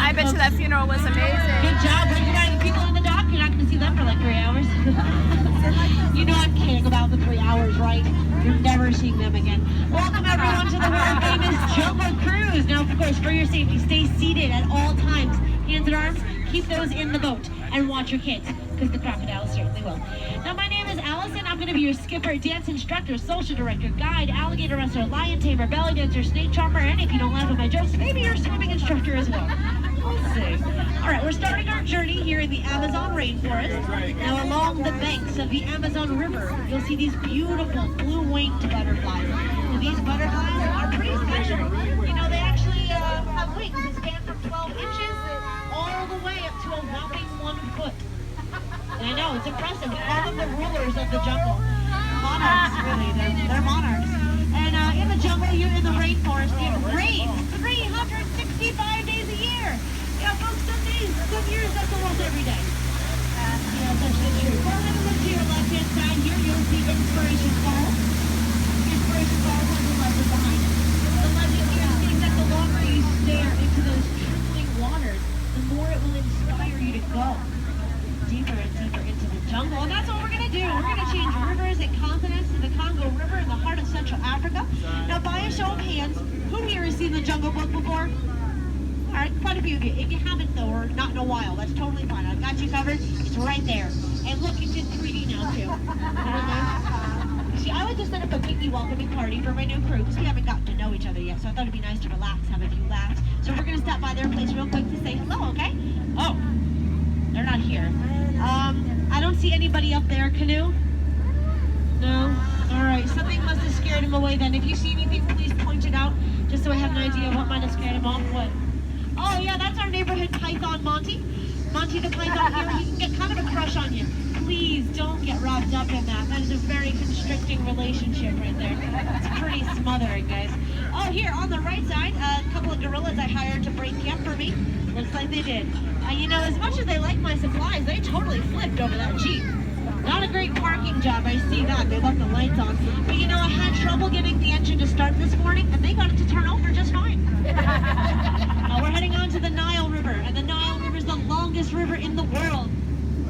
I bet you that funeral was amazing. Good job. When you're not the people in the dock, you're not going to see them for like 3 hours. You know I'm kidding about the 3 hours, right? You're never seeing them again. Welcome everyone to the world famous Jungle Cruise. Now, of course, for your safety, stay seated at all times. Hands and arms, keep those in the boat, and watch your kids, because the crocodiles certainly will. Now, my name is Allison. I'm going to be your skipper, dance instructor, social director, guide, alligator wrestler, lion tamer, belly dancer, snake charmer, and if you don't laugh at my jokes, maybe your swimming instructor as well. We'll see. All right, we're starting our journey here in the Amazon rainforest. Now, along the banks of the Amazon River, you'll see these beautiful blue-winged butterflies. Now, these butterflies are pretty special. You know, they actually have wings that span from 12 inches all the way up to a whopping 1 foot. And I know, it's impressive. All of the rulers of the jungle. Monarchs, really. They're monarchs. And in the jungle, you're in the rainforest. It rains 365 days a year. Yeah, folks, some years, that's almost every day. Yeah, that's true. Well, have a look to your left-hand side here. You'll see Inspiration Falls. Inspiration Falls has a legend behind it. The legend here states that the longer you stare into those trickling waters, the more it will inspire you to go deeper and deeper into the jungle. And that's what we're going to do. We're going to change rivers and continents to the Congo River in the heart of Central Africa. Now, by a show of hands, who here has seen the Jungle Book before? All right, quite a few of you. If you haven't, though, or not in a while, that's totally fine. I've got you covered. It's right there. And look, it's in 3D now, too. See, I like to set up a pinky welcoming party for my new crew, because we haven't gotten to know each other yet, so I thought it'd be nice to relax, have a few laughs. So we're going to stop by their place real quick to say hello, okay? Oh, they're not here. I don't see anybody up there. Canoe? No? All right, something must have scared him away then. If you see anything, please point it out, just so I have an idea of what might have scared him off. What? Oh, yeah, that's our neighborhood python, Monty. Monty the python here, he can get kind of a crush on you. Please don't get wrapped up in that. That is a very constricting relationship right there. It's pretty smothering, guys. Oh, here, on the right side, a couple of gorillas I hired to break camp for me. Looks like they did. You know, as much as they like my supplies, they totally flipped over that Jeep. Not a great parking job, I see that. They left the lights on. But you know, I had trouble getting the engine to start this morning, and they got it to turn over just fine. Now we're heading on to the Nile River, and the Nile River is the longest river in the world.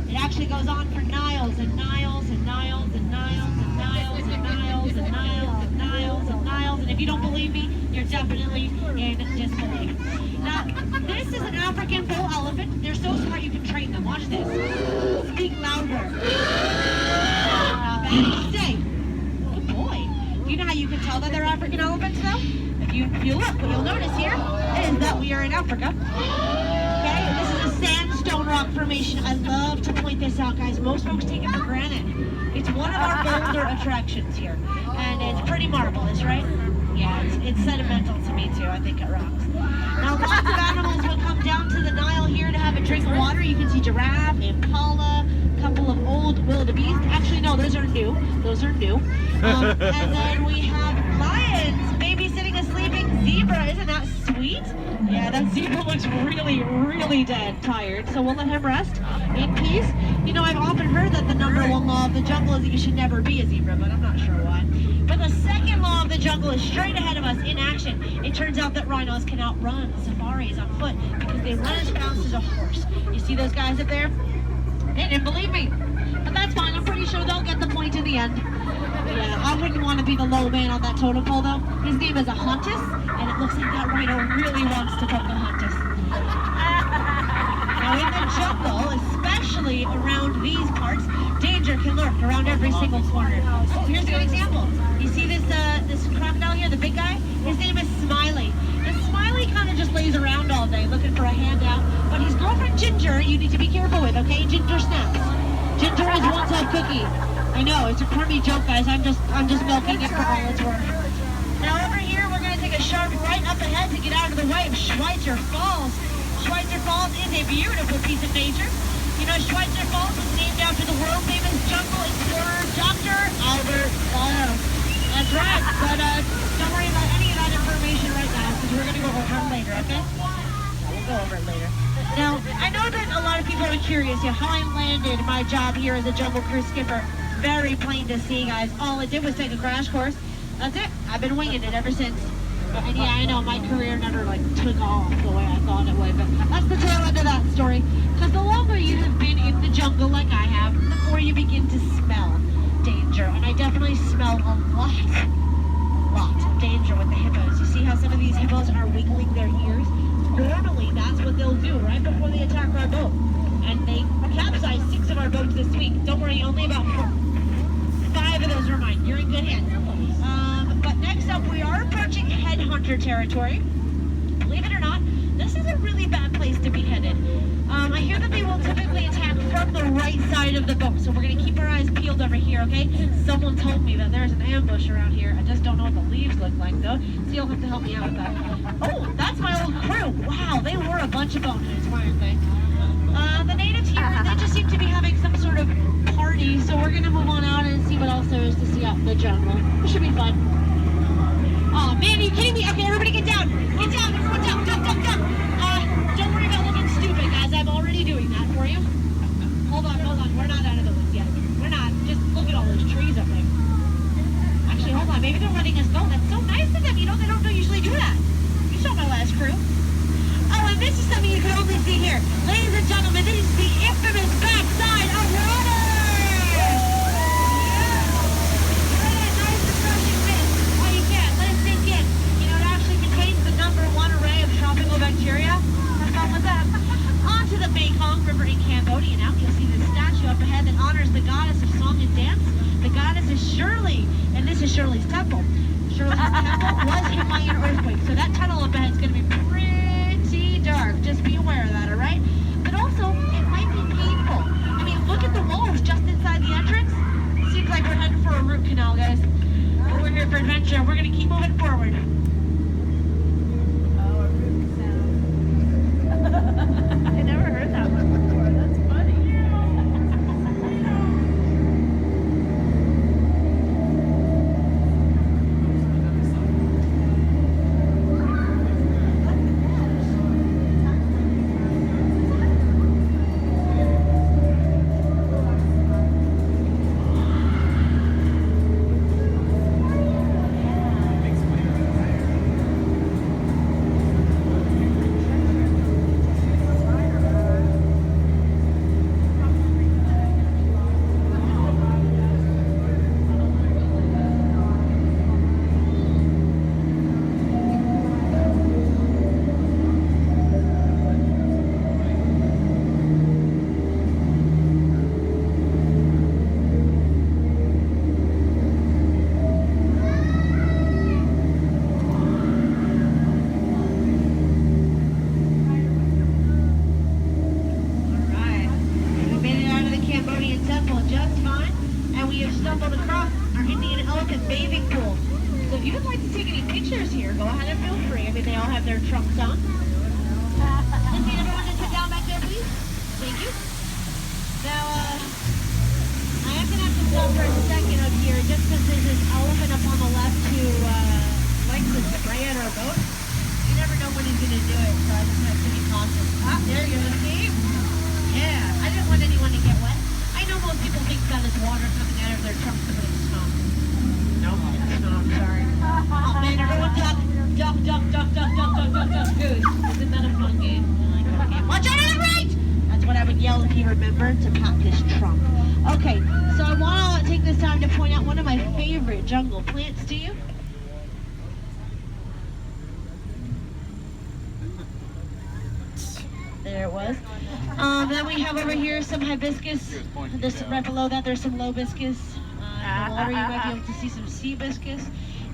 It actually goes on for Niles and Niles and Niles and Niles and Niles and Niles and Niles and Niles and Niles. And if you don't believe me, you're definitely in disbelief. Now, this is an African bull elephant. They're so smart you can train them. Watch this. Speak louder. Stay. Good boy. Do you know how you can tell that they're African elephants, though? If you look, what you'll notice here is that we are in Africa. Okay, this is a sandstone rock formation. I love to point this out, guys. Most folks take it for granted. It's one of our bolder attractions here, and it's pretty marvelous, right? Yeah, it's sentimental to me too. I think it rocks. Now, lots of animals will come down to the Nile here to have a drink of water. You can see giraffe, impala, a couple of old wildebeest. Actually, no, those are new. Those are new. And then we have lions babysitting a sleeping zebra. Isn't that sweet? Yeah, that zebra looks really, really dead, tired. So we'll let him rest in peace. You know, I've often heard that the number one law of the jungle is that you should never be a zebra, but I'm not sure why. But the second law of the jungle is straight ahead of us in action. It turns out that rhinos can outrun safaris on foot because they run as fast as a horse. You see those guys up there? They didn't believe me. But that's fine. I'm pretty sure they'll get the point in the end. Yeah, I wouldn't want to be the low man on that totem pole, though. His name is a huntus, and it looks like that rhino really wants to come to huntus. Now, in the jungle, especially around these parts, danger can lurk around every single corner. So here's a good example. You see this crocodile here, the big guy? His name is Smiley. And Smiley kind of just lays around all day looking for a handout. But his girlfriend Ginger, you need to be careful with, okay? Ginger snaps. Ginger is one tough cookie. I know, it's a crummy joke, guys. I'm just milking it for all it's worth. Now over here, we're going to take a sharp right up ahead to get out of the way of Schweitzer Falls. Schweitzer Falls is a beautiful piece of nature. You know, Schweitzer Falls was named after the world-famous jungle explorer, Dr. Albert Falls. That's right, but don't worry about any of that information right now, because we're going to go over it later, okay? We'll go over it later. Now, I know that a lot of people are curious how I landed my job here as a Jungle Cruise skipper. Very plain to see, guys. All I did was take a crash course. That's it. I've been winging it ever since. And yeah, I know my career never like took off the way I thought it would, but that's the tail end of that story. Because the longer you have been in the jungle like I have, the more you begin to smell danger. And I definitely smell a lot of danger with the hippos. You see how some of these hippos are wiggling their ears? Normally, that's what they'll do right before they attack our boat. And they capsized 6 of our boats this week. Don't worry, only about 5 of those are mine. You're in good hands. But next up, we are approaching headhunter territory. Believe it or not, this is a really bad place to be headed. I hear that they will typically attack from the right side of the boat, so we're going to keep our eyes peeled over here, okay? Someone told me that there's an ambush around here. I just don't know what the leaves look like, though, so you'll have to help me out with that. Oh, that's my old crew. Wow, they were a bunch of boneheads, weren't they? The natives here, they just seem to be having some sort of party, so we're going to move on out and see what else there is to see out in the jungle. It should be fun. Oh man, are you kidding me? Okay, everybody get down. Get down, everyone down, duck. Don't worry about looking stupid, guys. I'm already doing that for you. Hold on. We're not out of the woods yet. We're not. Just look at all those trees up there. Actually, hold on. Maybe they're letting us go. That's so nice of them. You know, they don't usually do that. You saw my last crew. Oh, and this is something you can only see here. Ladies and gentlemen, this is the infamous backside of water. Bacteria. Have fun with that. On to the Mekong River in Cambodia now. You'll see this statue up ahead that honors the goddess of song and dance. The goddess is Shirley, and this is Shirley's temple. Shirley's temple was hit by an earthquake, so that tunnel up ahead is going to be pretty dark. Just be aware of that, all right? But also, it might be painful. I mean, look at the walls just inside the entrance. Seems like we're heading for a root canal, guys. But we're here for adventure. We're going to keep moving forward. I never heard that one before. That's funny. Jungle plants to you. There it was. Then we have over here some hibiscus. There's right below that there's some lobiscus. In the water you might be able to see some sea hibiscus.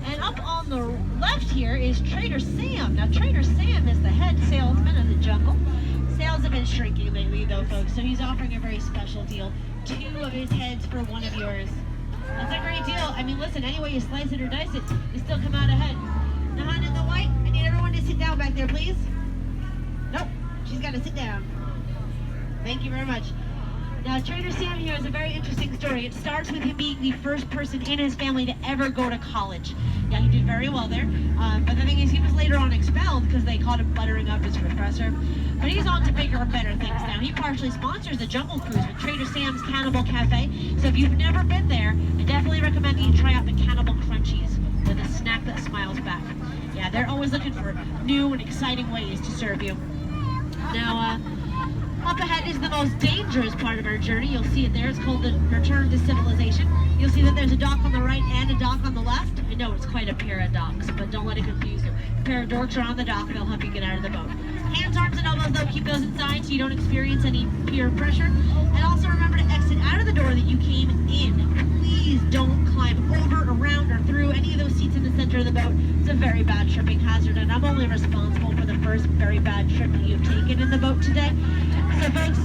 And up on the left here is Trader Sam. Now Trader Sam is the head salesman of the jungle. Sales have been shrinking lately though, folks, so he's offering a very special deal. 2 of his heads for 1 of yours. That's a great deal. I mean, listen, any way you slice it or dice it, you still come out ahead. The hun in the white, I need everyone to sit down back there, please. Nope, she's got to sit down. Thank you very much. Now, Trader Sam here is a very interesting story. It starts with him being the first person in his family to ever go to college. Yeah, he did very well there. But the thing is, he was later on expelled because they caught him buttering up his professor. But he's on to bigger and better things now. He partially sponsors the Jungle Cruise with Trader Sam's Cannibal Cafe. So if you've never been there, I definitely recommend you try out the Cannibal Crunchies with a snack that smiles back. Yeah, they're always looking for new and exciting ways to serve you. Now, up ahead is the most dangerous part of our journey. You'll see it there. It's called the Return to Civilization. You'll see that there's a dock on the right and a dock on the left. I know it's quite a pair of docks, but don't let it confuse you. A pair of dorks are on the dock and they'll help you get out of the boat. Hands, arms, and elbows, though, keep those inside so you don't experience any peer pressure. And also remember to exit out of the door that you came in. Please don't climb over, around, or through any of those seats in the center of the boat. It's a very bad tripping hazard, and I'm only responsible for the first very bad trip that you've taken in the boat today. So folks,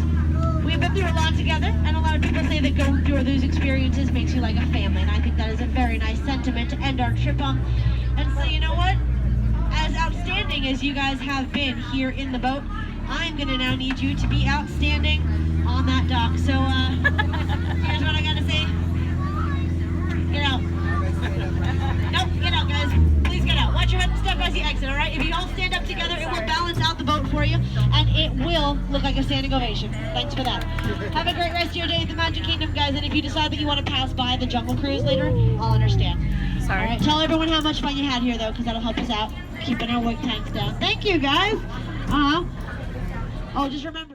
we've been through a lot together, and a lot of people say that going through those experiences makes you like a family, and I think that is a very nice sentiment to end our trip on. And so you know what? As outstanding as you guys have been here in the boat, I'm gonna now need you to be outstanding on that dock. So here's what I gotta say. Get out. Nope, get out, guys. Please get out. Watch your head and step as you exit, all right? If you all stand up together, it will balance out the boat for you, and it will look like a standing ovation. Thanks for that. Have a great rest of your day at the Magic Kingdom, guys, and if you decide that you want to pass by the Jungle Cruise later, I'll understand. Sorry. All right, tell everyone how much fun you had here, though, because that'll help us out, keeping our wig tanks down. Thank you, guys. Oh, just remember.